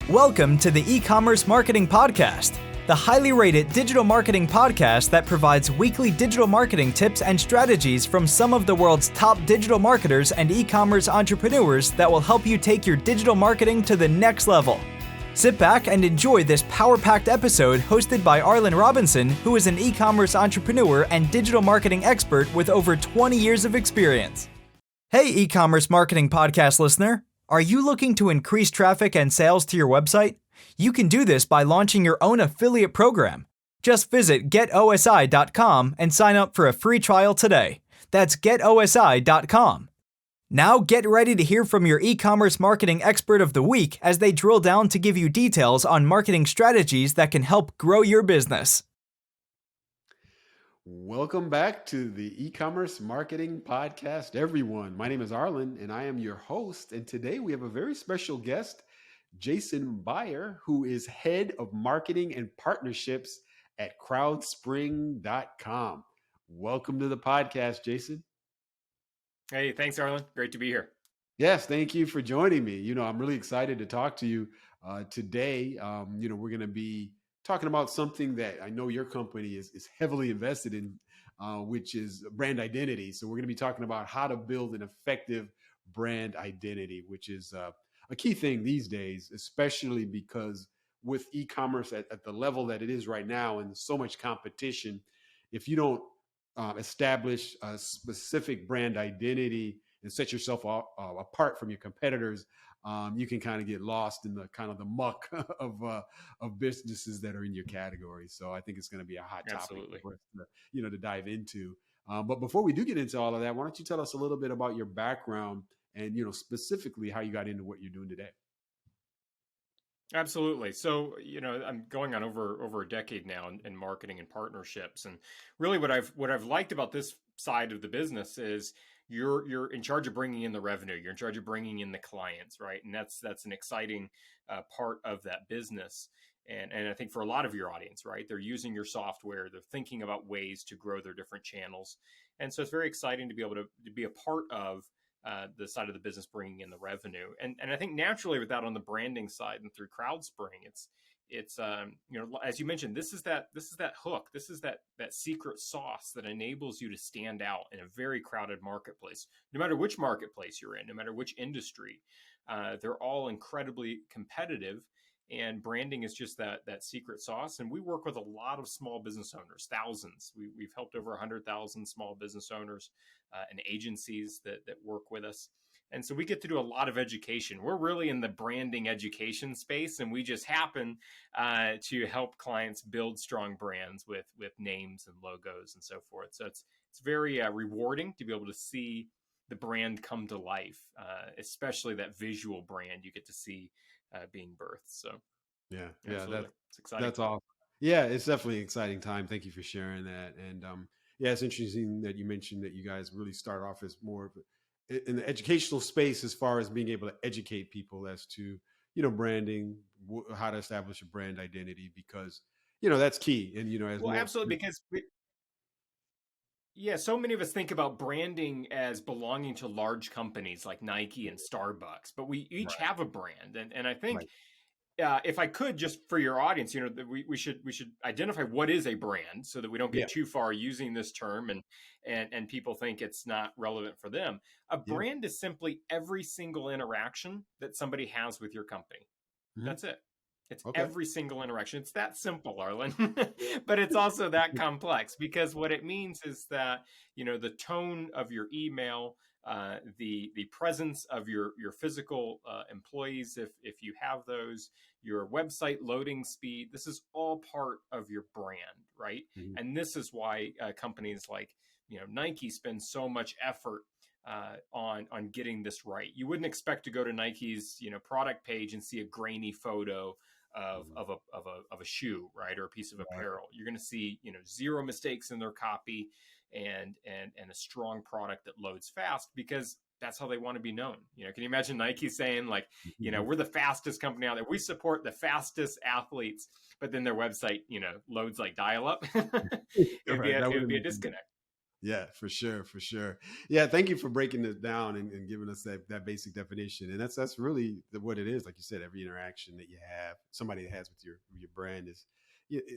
Welcome to the Ecommerce Marketing Podcast, the highly rated digital marketing podcast that provides weekly digital marketing tips and strategies from some of the world's top digital marketers and e-commerce entrepreneurs that will help you take your digital marketing to the next level. Sit back and enjoy this power-packed episode hosted by Arlen Robinson, who is an e-commerce entrepreneur and digital marketing expert with over 20 years of experience. Hey, e-commerce marketing podcast listener. Are you looking to increase traffic and sales to your website? You can do this by launching your own affiliate program. Just visit getosi.com and sign up for a free trial today. That's getosi.com. Now get ready to hear from your e-commerce marketing expert of the week as they drill down to give you details on marketing strategies that can help grow your business. Welcome back to the Ecommerce Marketing Podcast, everyone. My name is Arlen, and I am your host. And today we have a very special guest, Jason Byer, who is Head of Marketing and Partnerships at crowdspring.com. Welcome to the podcast, Jason. Hey, thanks, Arlen. Great to be here. Yes, thank you for joining me. I'm really excited to talk to you today. We're going to be talking about something that I know your company is heavily invested in, which is brand identity. So we're going to be talking about how to build an effective brand identity, which is a key thing these days, especially because with e-commerce at the level that it is right now and so much competition, if you don't establish a specific brand identity and set yourself apart from your competitors, you can kind of get lost in the kind of the muck of businesses that are in your category. So I think it's going to be a hot topic for us to dive into. But before we do get into all of that, why don't you tell us a little bit about your background and specifically how you got into what you're doing today? Absolutely. So, I'm going on over a decade now in marketing and partnerships. And really what I've liked about this side of the business is you're in charge of bringing in the revenue. You're in charge of bringing in the clients, right? And that's an exciting part of that business. And I think for a lot of your audience, right, they're using your software. They're thinking about ways to grow their different channels. And so it's very exciting to be able to be a part of the side of the business bringing in the revenue. And I think naturally with that on the branding side and through Crowdspring, it's as you mentioned, this is that hook. This is that secret sauce that enables you to stand out in a very crowded marketplace. No matter which marketplace you're in, no matter which industry, they're all incredibly competitive. And branding is just that secret sauce. And we work with a lot of small business owners, thousands. We've helped over 100,000 small business owners and agencies that work with us. And so we get to do a lot of education. We're really in the branding education space, and we just happen to help clients build strong brands with names and logos and so forth. So it's very rewarding to be able to see the brand come to life, especially that visual brand you get to see being birthed. So yeah, it's exciting. That's awesome. Yeah, it's definitely an exciting time. Thank you for sharing that. And it's interesting that you mentioned that you guys really start off as more of in the educational space as far as being able to educate people as to, branding, how to establish a brand identity, because, that's key. And, Absolutely. Because so many of us think about branding as belonging to large companies like Nike and Starbucks, but we each have a brand. And I think if I could, just for your audience, we should identify what is a brand so that we don't get too far using this term and people think it's not relevant for them. A brand is simply every single interaction that somebody has with your company. Mm-hmm. That's it. It's every single interaction. It's that simple, Arlen, but it's also that complex, because what it means is that, the tone of your email, the presence of your physical employees, if you have those, your website loading speed, this is all part of your brand, right? Mm-hmm. And this is why companies like Nike spend so much effort on getting this right. You wouldn't expect to go to Nike's product page and see a grainy photo of a shoe, right, or a piece of apparel. You're going to see zero mistakes in their copy and a strong product that loads fast, because that's how they want to be known. Can you imagine Nike saying we're the fastest company out there. We support the fastest athletes, but then their website loads like dial-up. It would be a disconnect. Yeah, for sure, for sure. Yeah, thank you for breaking this down and giving us that basic definition. And that's really what it is. Like you said, every interaction that you have, somebody has with your brand is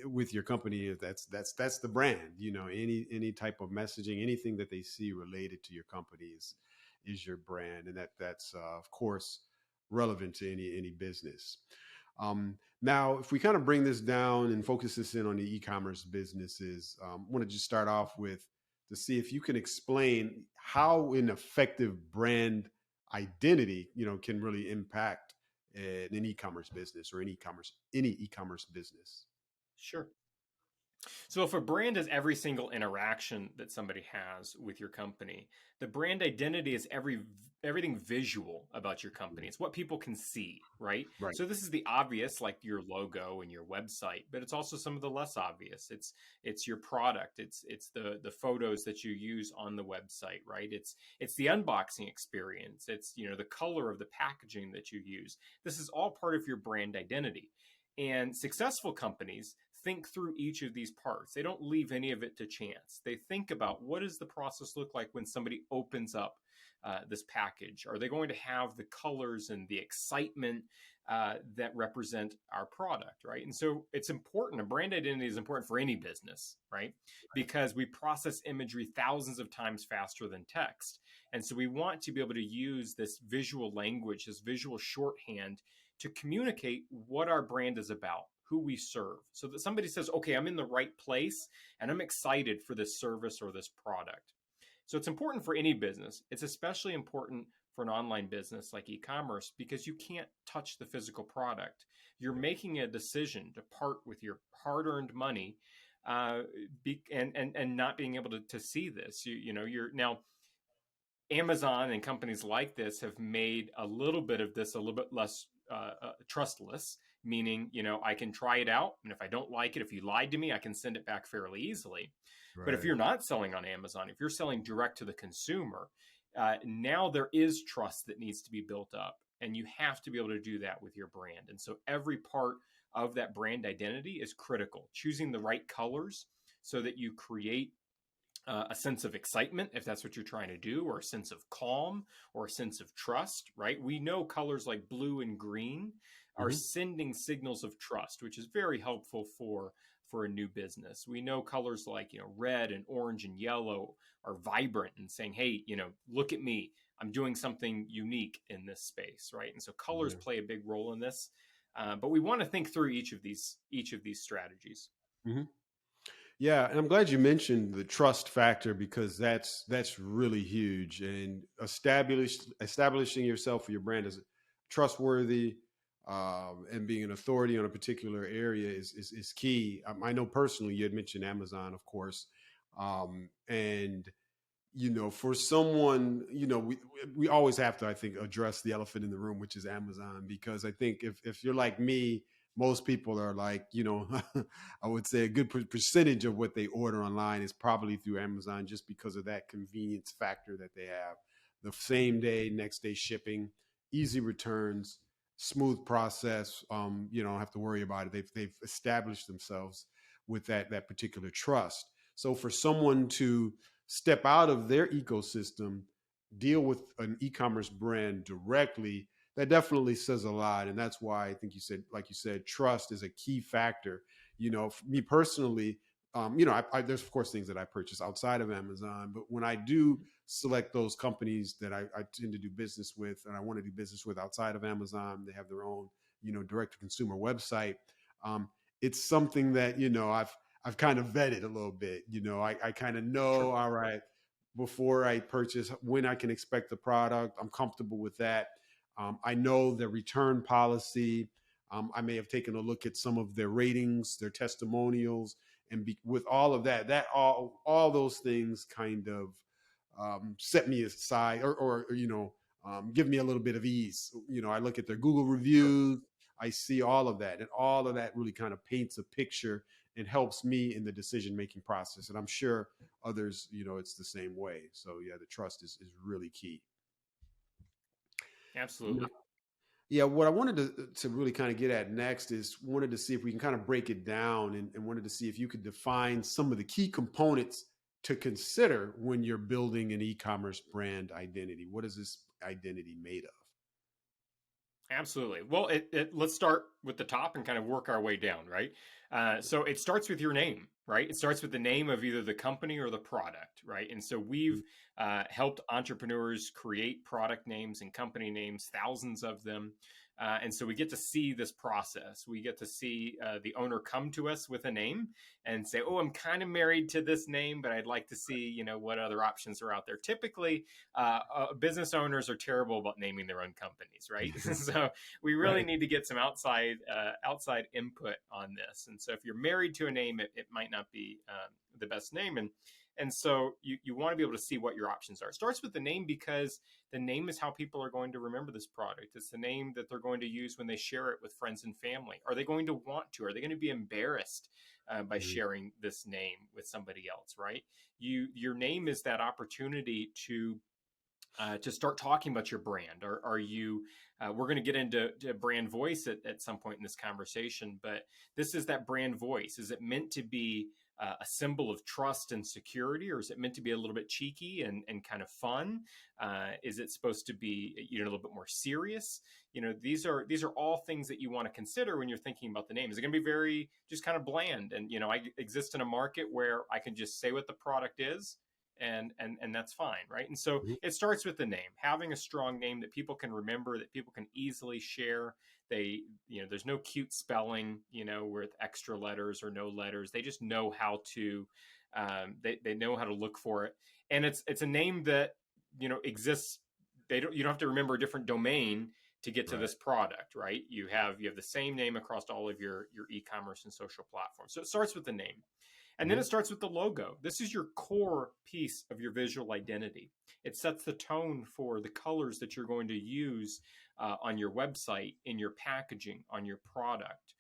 with your company. That's the brand. Any type of messaging, anything that they see related to your company is your brand, and that's of course relevant to any business. Now, if we kind of bring this down and focus this in on the e-commerce businesses, I want to just start off with to see if you can explain how an effective brand identity, can really impact an e-commerce business or any e-commerce business. Sure. So if a brand is every single interaction that somebody has with your company, the brand identity is everything visual about your company. It's what people can see, right? Right. So this is the obvious, like your logo and your website, but it's also some of the less obvious. It's your product. It's the photos that you use on the website, right? It's the unboxing experience. It's the color of the packaging that you use. This is all part of your brand identity. And successful companies think through each of these parts. They don't leave any of it to chance. They think about, what does the process look like when somebody opens up this package? Are they going to have the colors and the excitement that represent our product, right? And so it's important. A brand identity is important for any business, right? Because we process imagery thousands of times faster than text. And so we want to be able to use this visual language, this visual shorthand, to communicate what our brand is about, who we serve, so that somebody says, okay, I'm in the right place and I'm excited for this service or this product. So it's important for any business. It's especially important for an online business like e-commerce, because you can't touch the physical product. You're making a decision to part with your hard-earned money and not being able to see this. You're now, Amazon and companies like this have made a little bit of this a little bit less trustless, meaning, I can try it out. And if I don't like it, if you lied to me, I can send it back fairly easily. Right. But if you're not selling on Amazon, if you're selling direct to the consumer, now there is trust that needs to be built up. And you have to be able to do that with your brand. And so every part of that brand identity is critical. Choosing the right colors so that you create a sense of excitement, if that's what you're trying to do, or a sense of calm, or a sense of trust, right? We know colors like blue and green are sending signals of trust, which is very helpful for a new business. We know colors like, red and orange and yellow are vibrant and saying, hey, look at me, I'm doing something unique in this space, right? And so colors play a big role in this, but we want to think through each of these strategies. Mm-hmm. Yeah, and I'm glad you mentioned the trust factor, because that's really huge. And establishing yourself or your brand as trustworthy and being an authority on a particular area is key. I know personally, you had mentioned Amazon, of course, and for someone, we always have to, I think, address the elephant in the room, which is Amazon, because I think if you're like me, most people are like, I would say a good percentage of what they order online is probably through Amazon, just because of that convenience factor that they have. The same day, next day shipping, easy returns, smooth process. Don't have to worry about it. They've established themselves with that particular trust. So for someone to step out of their ecosystem, deal with an e-commerce brand directly, that definitely says a lot. And that's why I think like you said, trust is a key factor. For me personally, there's of course things that I purchase outside of Amazon, but when I do select those companies that I tend to do business with, and I want to do business with outside of Amazon, they have their own, direct to consumer website. It's something that, I've kind of vetted a little bit. I kind of know, all right, before I purchase, when I can expect the product. I'm comfortable with that. I know the return policy. I may have taken a look at some of their ratings, their testimonials, and with all of that all those things kind of set me aside, or give me a little bit of ease. I look at their Google reviews. I see all of that, and all of that really kind of paints a picture and helps me in the decision-making process. And I'm sure others, it's the same way. So yeah, the trust is really key. Absolutely. Yeah, what I wanted to really kind of get at next is wanted to see if we can kind of break it down, and wanted to see if you could define some of the key components to consider when you're building an e-commerce brand identity? What is this identity made of? Absolutely. Well, let's start with the top and kind of work our way down, right? So it starts with your name, right? It starts with the name of either the company or the product, right? And so we've helped entrepreneurs create product names and company names, thousands of them. And so we get to see this process. We get to see the owner come to us with a name and say, "Oh, I'm kind of married to this name, but I'd like to see, what other options are out there." Typically, business owners are terrible about naming their own companies, right? So we really need to get some outside input on this. And so if you're married to a name, it might not be the best name. And so you want to be able to see what your options are. It starts with the name because the name is how people are going to remember this product. It's the name that they're going to use when they share it with friends and family. Are they going to want to? Are they going to be embarrassed by sharing this name with somebody else, right? Your name is that opportunity to start talking about your brand. Are you, we're going to get into brand voice at some point in this conversation, but this is that brand voice. Is it meant to be a symbol of trust and security, or is it meant to be a little bit cheeky and kind of fun? Is it supposed to be, a little bit more serious? These are all things that you want to consider when you're thinking about the name. Is it going to be very just kind of bland? And, I exist in a market where I can just say what the product is, and that's fine, right? And so it starts with the name, having a strong name that people can remember, that people can easily share. There's no cute spelling, with extra letters or no letters. They just know how to, they know how to look for it. And it's a name that, exists. You don't have to remember a different domain to get to this product, right? You have the same name across all of your e-commerce and social platforms. So it starts with the name. And then it starts with the logo. This is your core piece of your visual identity. It sets the tone for the colors that you're going to use on your website, in your packaging, on your product.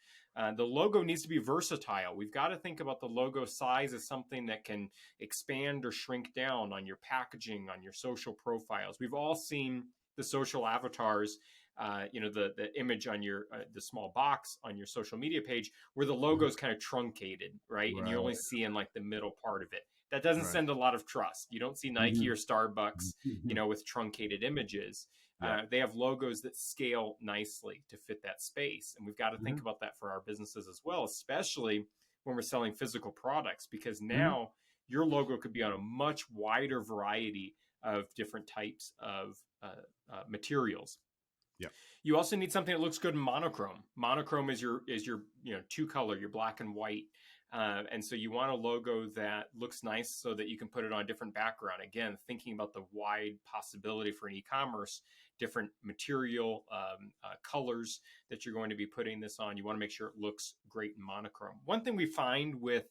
The logo needs to be versatile. We've got to think about the logo size as something that can expand or shrink down on your packaging, on your social profiles. We've all seen the social avatars, the image on your the small box on your social media page where the logo is kind of truncated, right? And you only see in like the middle part of it. That doesn't send a lot of trust. You don't see Nike or Starbucks, with truncated images. They have logos that scale nicely to fit that space. And we've got to think about that for our businesses as well, especially when we're selling physical products, because now your logo could be on a much wider variety of different types of materials. Yeah. You also need something that looks good in monochrome. Monochrome is your two color, your black and white. And so you want a logo that looks nice so that you can put it on a different background. Again, thinking about the wide possibility for an e-commerce, different material, colors that you're going to be putting this on. You want to make sure it looks great in monochrome. One thing we find with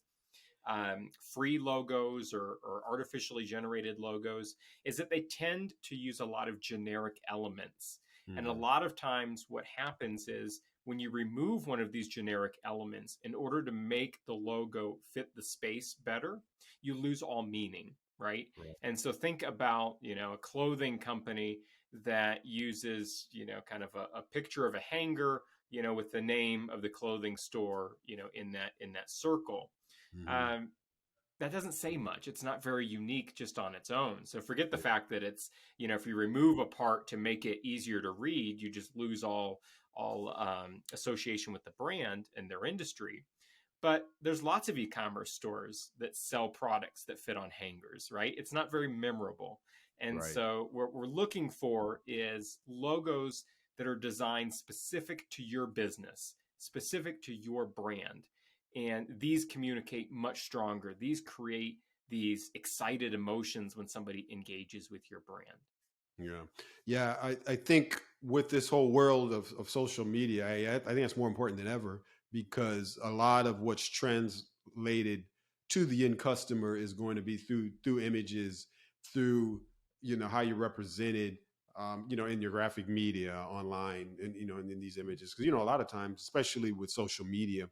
free logos or artificially generated logos is that they tend to use a lot of generic elements. And a lot of times what happens is when you remove one of these generic elements, in order to make the logo fit the space better, you lose all meaning, right? And so think about, a clothing company that uses, kind of a picture of a hanger, with the name of the clothing store, in that circle. That doesn't say much. It's not very unique just on its own. So forget the fact that it's, if you remove a part to make it easier to read, you just lose all association with the brand and their industry. But there's lots of e-commerce stores that sell products that fit on hangers, right? It's not very memorable. And so what we're looking for is logos that are designed specific to your business, specific to your brand. And these communicate much stronger. These create these excited emotions when somebody engages with your brand. Yeah. I think with this whole world of social media, I think it's more important than ever, because a lot of what's translated to the end customer is going to be through images, through, how you're represented, in your graphic media online and, and in these images. Because, a lot of times, especially with social media,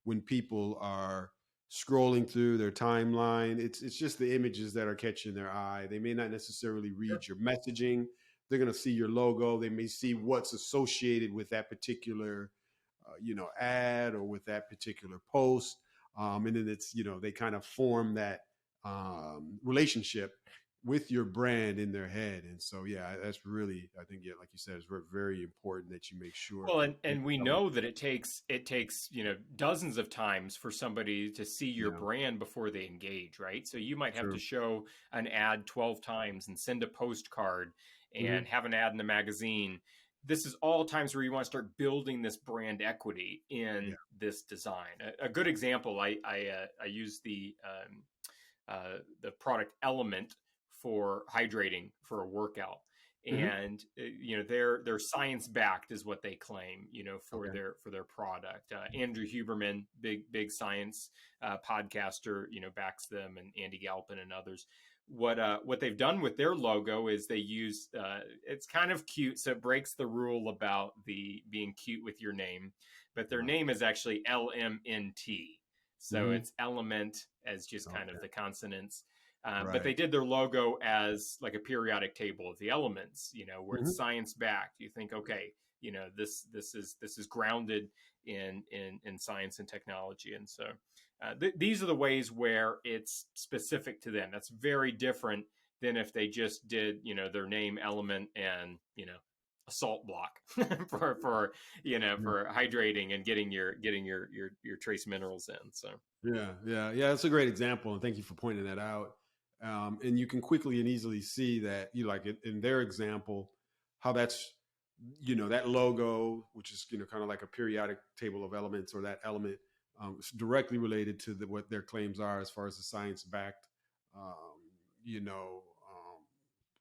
when people are scrolling through their timeline, it's just the images that are catching their eye. They may not necessarily read your messaging. They're going to see your logo. They may see what's associated with that particular, ad or with that particular post. And then it's, they kind of form that relationship with your brand in their head. And so, yeah, that's really, I think, yeah, like you said, it's very, very important that you make sure. Well, and we know that it takes dozens of times for somebody to see your brand before they engage, right? So you might have to show an ad 12 times and send a postcard and have an ad in the magazine. This is all times where you want to start building this brand equity in this design. A good example, I use the product Element for hydrating for a workout. And they're science backed is what they claim, for their product. Andrew Huberman, big science podcaster, backs them, and Andy Galpin and others. What they've done with their logo is they use it's kind of cute, so it breaks the rule about the being cute with your name, but their name is actually LMNT, so it's element as just kind of the consonants. But they did their logo as like a periodic table of the elements, where it's science backed. You think, okay, this is grounded in science and technology, and so these are the ways where it's specific to them. That's very different than if they just did, their name, element, and a salt block for hydrating and getting your trace minerals in. So yeah, that's a great example, and thank you for pointing that out. And you can quickly and easily see that, like in their example, how that's, that logo, which is, kind of like a periodic table of elements, or that element, is directly related to what their claims are as far as the science-backed,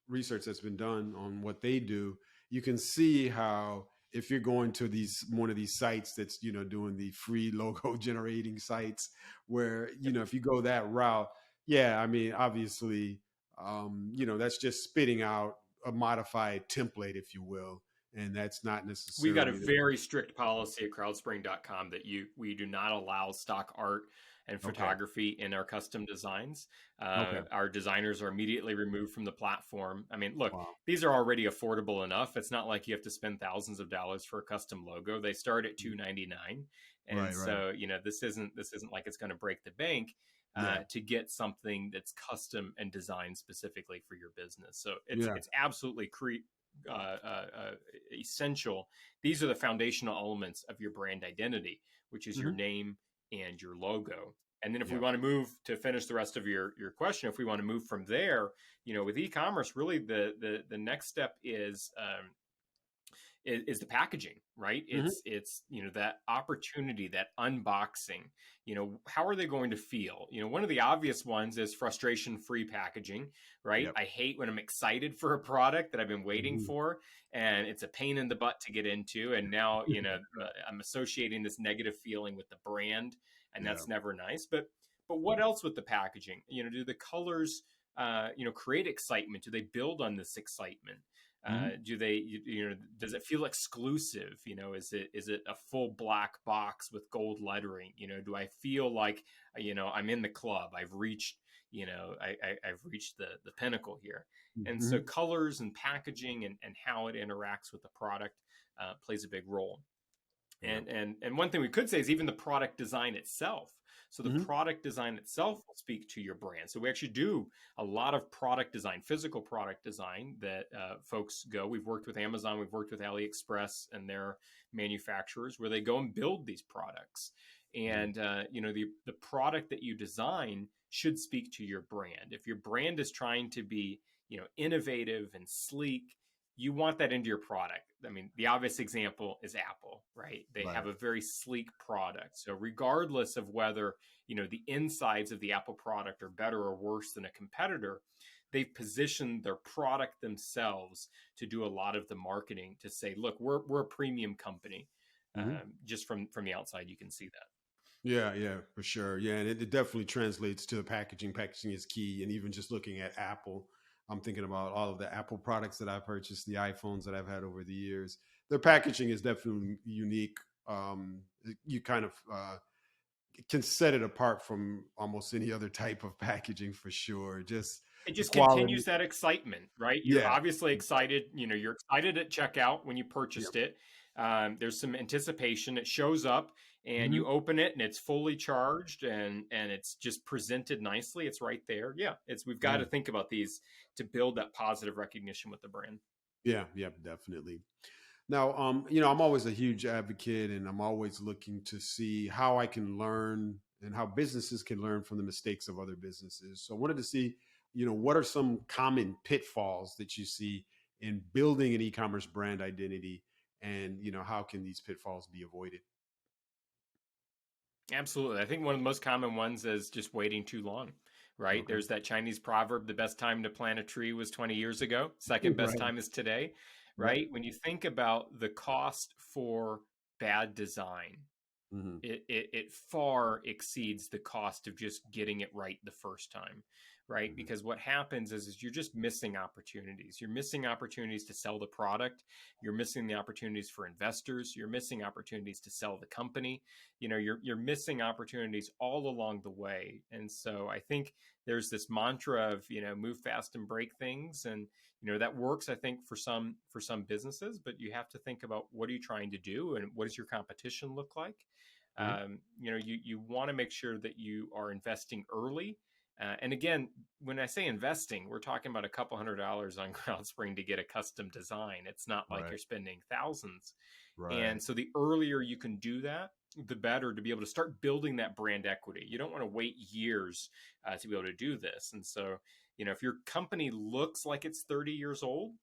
research that's been done on what they do. You can see how if you're going to one of these sites that's, doing the free logo generating sites, where, if you go that route, yeah, I mean, obviously, that's just spitting out a modified template, if you will, and that's not necessarily. We got a very strict policy at crowdspring.com that we do not allow stock art and photography in our custom designs. Our designers are immediately removed from the platform. I mean, look, these are already affordable enough. It's not like you have to spend thousands of dollars for a custom logo. They start at $2.99, and so this isn't like it's going to break the bank. To get something that's custom and designed specifically for your business. So it's absolutely essential. These are the foundational elements of your brand identity, which is your name and your logo. And then if we want to move to finish the rest of your question, if we want to move from there, with e-commerce, really the next step is the packaging, right? It's that opportunity, that unboxing. How are they going to feel? One of the obvious ones is frustration-free packaging, right? I hate when I'm excited for a product that I've been waiting for, and it's a pain in the butt to get into, and now I'm associating this negative feeling with the brand, and that's never nice. But what else with the packaging? Do the colors create excitement? Do they build on this excitement? Do they, does it feel exclusive? Is it a full black box with gold lettering? Do I feel like, I'm in the club, I've reached, I've reached the pinnacle here. And so colors and packaging and how it interacts with the product plays a big role. And one thing we could say is even the product design itself. So the product design itself will speak to your brand. So we actually do a lot of product design, physical product design that folks go. We've worked with Amazon, we've worked with AliExpress and their manufacturers, where they go and build these products. And the product that you design should speak to your brand. If your brand is trying to be innovative and sleek, you want that into your product. I mean, the obvious example is Apple, right? They have a very sleek product. So regardless of whether, the insides of the Apple product are better or worse than a competitor, they've positioned their product themselves to do a lot of the marketing to say, look, we're a premium company. Just from the outside, you can see that. Yeah, for sure. Yeah, and it definitely translates to the packaging. Packaging is key. And even just looking at Apple, I'm thinking about all of the Apple products that I purchased, the iPhones that I've had over the years. Their packaging is definitely unique. You kind of can set it apart from almost any other type of packaging, for sure. It just continues that excitement, right? You're obviously excited. You're excited at checkout when you purchased it. There's some anticipation. It shows up and you open it and it's fully charged and it's just presented nicely. It's right there. Yeah. We've got to think about these to build that positive recognition with the brand. Yeah, definitely. Now, I'm always a huge advocate, and I'm always looking to see how I can learn and how businesses can learn from the mistakes of other businesses. So I wanted to see, what are some common pitfalls that you see in building an e-commerce brand identity, and, how can these pitfalls be avoided? Absolutely. I think one of the most common ones is just waiting too long, right? Okay. There's that Chinese proverb, the best time to plant a tree was 20 years ago. Second best Right. time is today, right? When you think about the cost for bad design, Mm-hmm. it far exceeds the cost of just getting it right the first time, right? Mm-hmm. Because what happens is you're just missing opportunities. You're missing opportunities to sell the product. You're missing the opportunities for investors. You're missing opportunities to sell the company. You're missing opportunities all along the way. And so I think there's this mantra of, move fast and break things. And, that works, I think, for some businesses, but you have to think about what are you trying to do and what does your competition look like? You want to make sure that you are investing early. And again, when I say investing, we're talking about a couple $100s on Crowdspring to get a custom design. It's not like Right. you're spending thousands. Right. And so the earlier you can do that, the better to be able to start building that brand equity. You don't want to wait years to be able to do this. And so, if your company looks like it's 30 years old,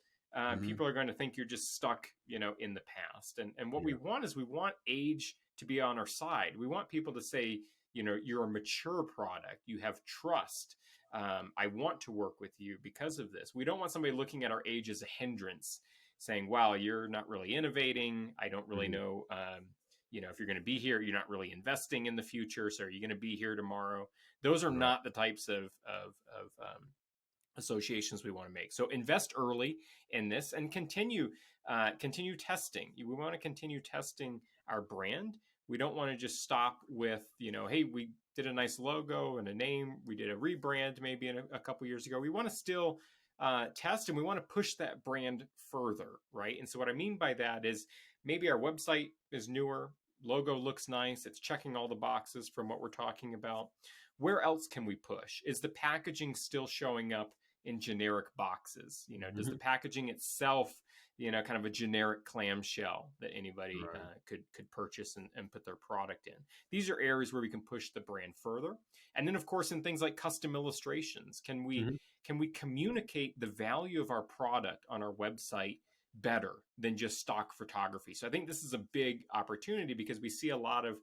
people are going to think you're just stuck, in the past. And what we want is we want age to be on our side. We want people to say, you're a mature product. You have trust. I want to work with you because of this. We don't want somebody looking at our age as a hindrance, saying, wow, you're not really innovating. I don't really know, if you're going to be here, you're not really investing in the future. So are you going to be here tomorrow? Those are not the types of associations we want to make. So invest early in this and continue testing. We want to continue testing our brand. We don't want to just stop with, hey, we did a nice logo and a name. We did a rebrand maybe a couple years ago. We want to still test, and we want to push that brand further, right? And so what I mean by that is maybe our website is newer, logo looks nice, it's checking all the boxes from what we're talking about. Where else can we push? Is the packaging still showing up in generic boxes? Does the packaging itself, kind of a generic clamshell that anybody could purchase and put their product in? These are areas where we can push the brand further. And then, of course, in things like custom illustrations, can we communicate the value of our product on our website better than just stock photography? So I think this is a big opportunity because we see a lot of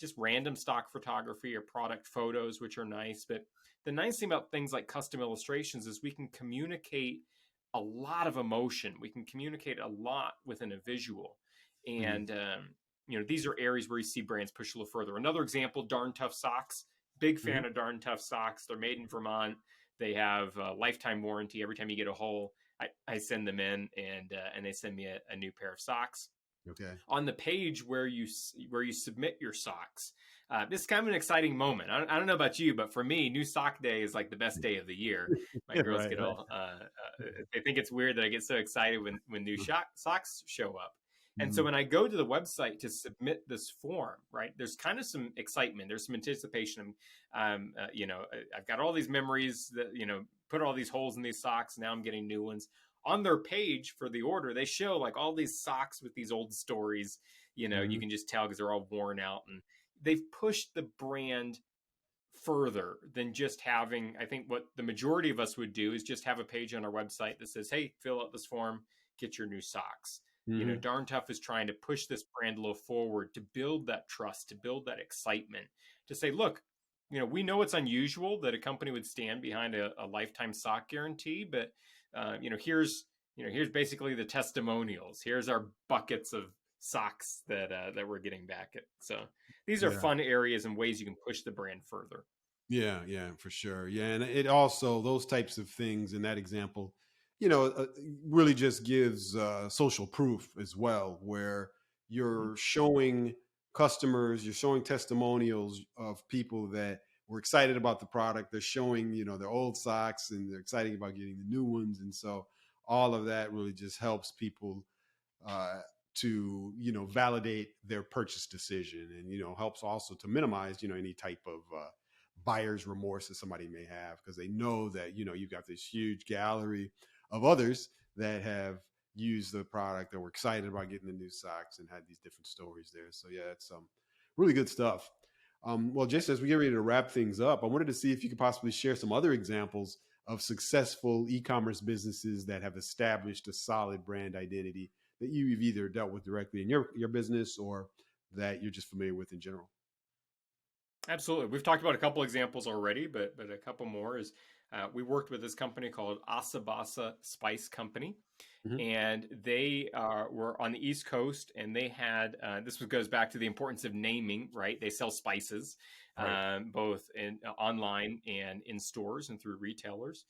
just random stock photography or product photos, which are nice. But the nice thing about things like custom illustrations is we can communicate a lot of emotion. We can communicate a lot within a visual. And, these are areas where you see brands push a little further. Another example, Darn Tough Socks. Big fan of Darn Tough Socks. They're made in Vermont. They have a lifetime warranty. Every time you get a hole, I send them in and they send me a new pair of socks. Okay. On the page where you submit your socks, this is kind of an exciting moment. I don't know about you, but for me, New Sock Day is like the best day of the year. My girls get all they think it's weird that I get so excited when new socks show up. And so when I go to the website to submit this form, right, there's kind of some excitement. There's some anticipation. I've got all these memories that, put all these holes in these socks. Now I'm getting new ones. On their page for the order, they show like all these socks with these old stories. You can just tell because they're all worn out. And they've pushed the brand further than just having, I think what the majority of us would do is just have a page on our website that says, hey, fill out this form, get your new socks. Darn Tough is trying to push this brand a little forward to build that trust, to build that excitement, to say, look, we know it's unusual that a company would stand behind a lifetime sock guarantee, but here's basically the testimonials. Here's our buckets of socks that we're getting back at. So these are fun areas and ways you can push the brand further. Yeah, for sure. Yeah. And it also, those types of things in that example, really just gives social proof as well, where you're showing customers, you're showing testimonials of people that were excited about the product. They're showing, their old socks and they're excited about getting the new ones. And so all of that really just helps people to, validate their purchase decision, and, helps also to minimize, any type of buyer's remorse that somebody may have, because they know that, you've got this huge gallery of others that have used the product, that were excited about getting the new socks and had these different stories there. So yeah, it's really good stuff. Well, Jason, as we get ready to wrap things up, I wanted to see if you could possibly share some other examples of successful e-commerce businesses that have established a solid brand identity that you've either dealt with directly in your business, or that you're just familiar with in general. Absolutely. We've talked about a couple examples already, but a couple more is we worked with this company called Asabasa Spice Company. Mm-hmm. And they were on the East Coast, and they had, goes back to the importance of naming, right? They sell spices, right, both online and in stores and through retailers.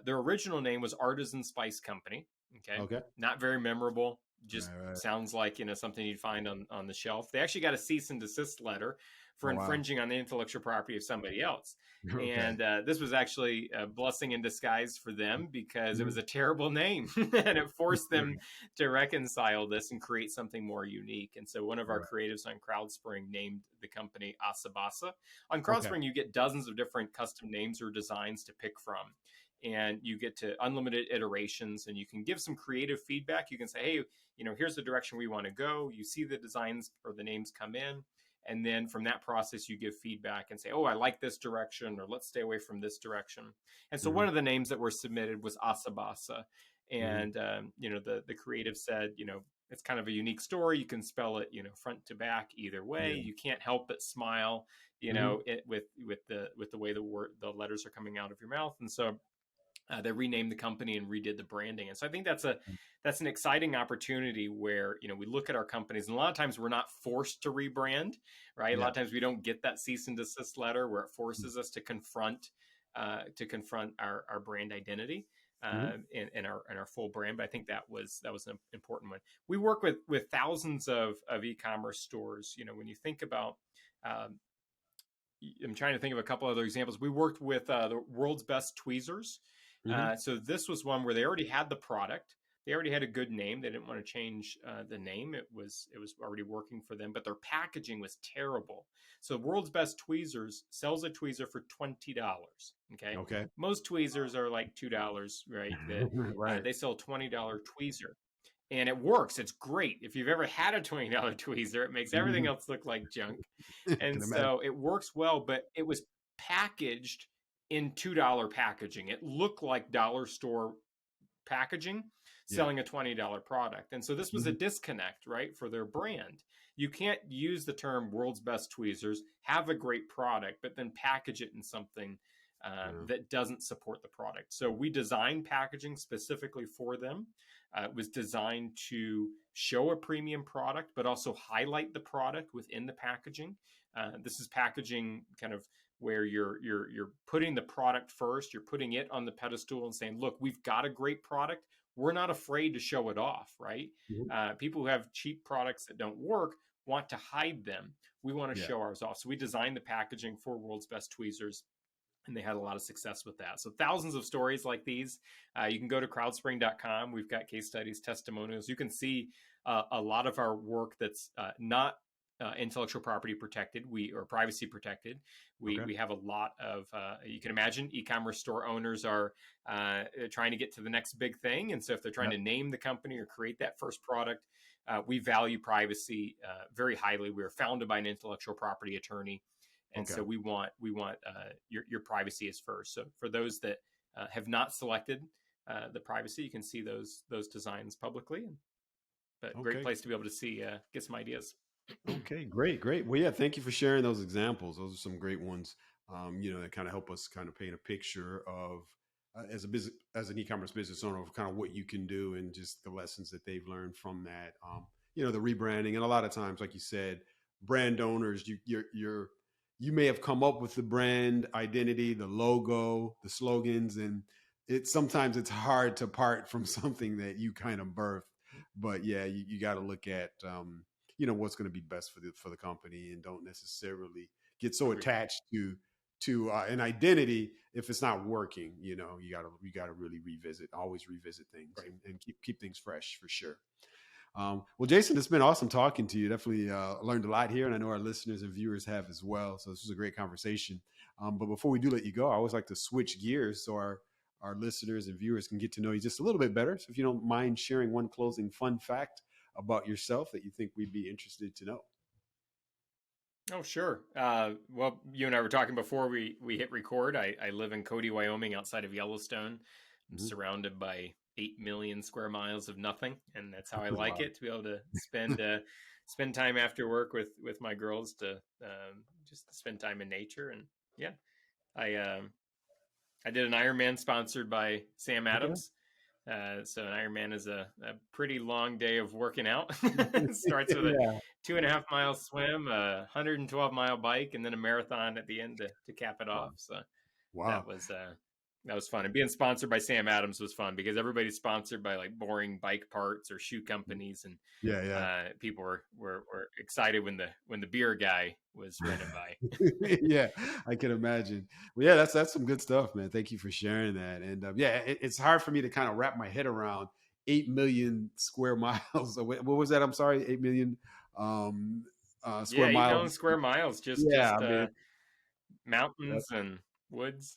Their original name was Artisan Spice Company. Okay. Not very memorable. Just sounds like, something you'd find on the shelf. They actually got a cease and desist letter for infringing on the intellectual property of somebody else. Okay. And this was actually a blessing in disguise for them, because it was a terrible name and it forced them to reconcile this and create something more unique. And so one of our creatives on Crowdspring named the company Asabasa. On Crowdspring, you get dozens of different custom names or designs to pick from. And you get to unlimited iterations, and you can give some creative feedback. You can say, hey, here's the direction we want to go. You see the designs or the names come in. And then from that process, you give feedback and say, oh, I like this direction, or let's stay away from this direction. And so one of the names that were submitted was Asabasa. And, the creative said, it's kind of a unique story. You can spell it, front to back either way. You can't help but smile, with the way the letters are coming out of your mouth. And so they renamed the company and redid the branding. And so I think that's an exciting opportunity where, we look at our companies, and a lot of times we're not forced to rebrand, right? Yeah. A lot of times we don't get that cease and desist letter where it forces us to confront our brand identity and our full brand. But I think that was an important one. We work with thousands of e-commerce stores. When you think about, I'm trying to think of a couple other examples. We worked with the world's best tweezers. So this was one where they already had the product. They already had a good name. They didn't want to change the name. It was already working for them, but their packaging was terrible. So World's Best Tweezers sells a tweezer for $20. Okay. Most tweezers are like $2, right? They sell a $20 tweezer. And it works. It's great. If you've ever had a $20 tweezer, it makes everything else look like junk. And so it works well, but it was packaged in $2 packaging. It looked like dollar store packaging selling a $20 product. And so this was a disconnect, right, for their brand. You can't use the term world's best tweezers, have a great product, but then package it in something that doesn't support the product. So we designed packaging specifically for them. It was designed to show a premium product, but also highlight the product within the packaging. This is packaging kind of where you're putting the product first, you're putting it on the pedestal and saying, look, we've got a great product. We're not afraid to show it off, right? People who have cheap products that don't work want to hide them. We want to show ours off. So we designed the packaging for World's Best Tweezers, and they had a lot of success with that. So thousands of stories like these. You can go to crowdspring.com. We've got case studies, testimonials. You can see a lot of our work that's not intellectual property protected, or privacy protected. We have a lot of, you can imagine, e-commerce store owners are trying to get to the next big thing. And so if they're trying to name the company or create that first product, we value privacy very highly. We were founded by an intellectual property attorney. And so we want your privacy is first. So for those that have not selected the privacy, you can see those designs publicly. But great place to be able to see, get some ideas. Okay, great. Well, yeah, thank you for sharing those examples. Those are some great ones, that kind of help us kind of paint a picture of, as an e-commerce business owner, of kind of what you can do and just the lessons that they've learned from that. The rebranding, and a lot of times, like you said, brand owners, you may have come up with the brand identity, the logo, the slogans, and sometimes it's hard to part from something that you kind of birthed. But yeah, you got to look at what's going to be best for the company, and don't necessarily get so attached to an identity if it's not working. You got to really always revisit things and keep things fresh, for sure. Well, Jason, it's been awesome talking to you. Definitely learned a lot here, and I know our listeners and viewers have as well. So this was a great conversation. But before we do let you go, I always like to switch gears so our listeners and viewers can get to know you just a little bit better. So if you don't mind sharing one closing fun fact about yourself that you think we'd be interested to know. Oh, sure. Well, you and I were talking before we hit record. I live in Cody, Wyoming, outside of Yellowstone. I'm surrounded by 8 million square miles of nothing, and that's how I like it, to be able to spend time after work with my girls to just spend time in nature. And yeah, I did an Ironman sponsored by Sam Adams. So an Ironman is a pretty long day of working out. It starts with a 2.5 mile swim, a 112-mile bike, and then a marathon at the end to cap it off. So wow. That was fun. And being sponsored by Sam Adams was fun because everybody's sponsored by like boring bike parts or shoe companies. And people were excited when the beer guy was running by. Yeah, I can imagine. Well, yeah, that's some good stuff, man. Thank you for sharing that. And it's hard for me to kind of wrap my head around 8 million square miles. What was that? I'm sorry, 8 million square 8 miles. million square miles. Just mountains and woods.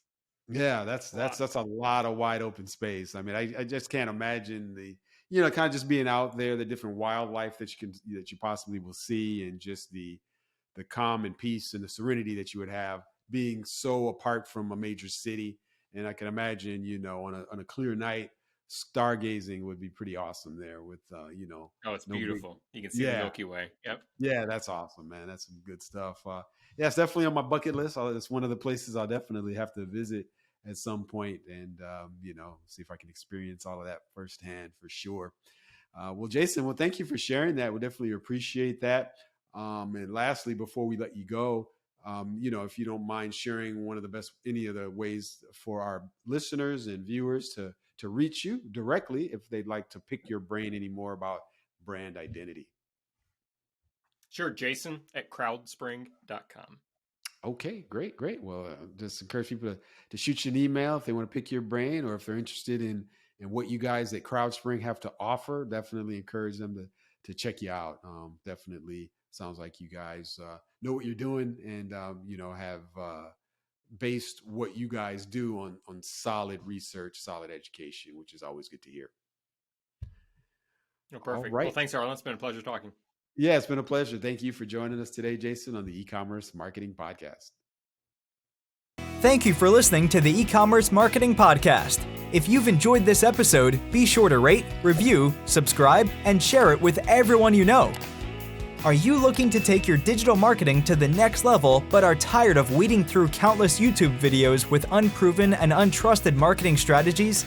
Yeah, that's a lot of wide open space. I mean, I just can't imagine kind of just being out there, the different wildlife that you possibly will see, and just the calm and peace and the serenity that you would have being so apart from a major city. And I can imagine, on a clear night, stargazing would be pretty awesome there with, Oh, it's beautiful. You can see the Milky Way. Yep. Yeah, that's awesome, man. That's some good stuff. It's definitely on my bucket list. It's one of the places I'll definitely have to visit at some point and, see if I can experience all of that firsthand for sure. Well, Jason, thank you for sharing that. We'll definitely appreciate that. And lastly, before we let you go, if you don't mind sharing any of the ways for our listeners and viewers to reach you directly if they'd like to pick your brain any more about brand identity. Sure. Jason at crowdspring.com. Okay, great. Well, just encourage people to shoot you an email if they want to pick your brain, or if they're interested in what you guys at Crowdspring have to offer. Definitely encourage them to check you out. Definitely sounds like you guys know what you're doing and, have based what you guys do on solid research, solid education, which is always good to hear. Oh, perfect. Right. Well, thanks, Arlen. It's been a pleasure talking. Yeah, it's been a pleasure. Thank you for joining us today, Jason, on the Ecommerce Marketing Podcast. Thank you for listening to the Ecommerce Marketing Podcast. If you've enjoyed this episode, be sure to rate, review, subscribe, and share it with everyone you know. Are you looking to take your digital marketing to the next level, but are tired of weeding through countless YouTube videos with unproven and untrusted marketing strategies?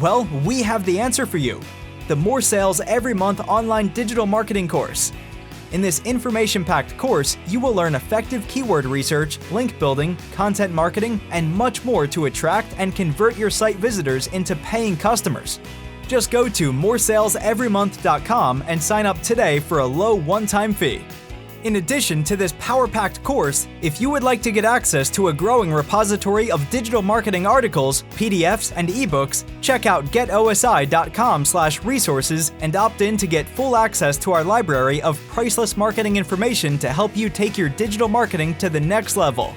Well, we have the answer for you. The More Sales Every Month online digital marketing course. In this information-packed course, you will learn effective keyword research, link building, content marketing, and much more to attract and convert your site visitors into paying customers. Just go to moresaleseverymonth.com and sign up today for a low one-time fee. In addition to this power-packed course, if you would like to get access to a growing repository of digital marketing articles, PDFs, and ebooks, check out getosi.com/resources and opt in to get full access to our library of priceless marketing information to help you take your digital marketing to the next level.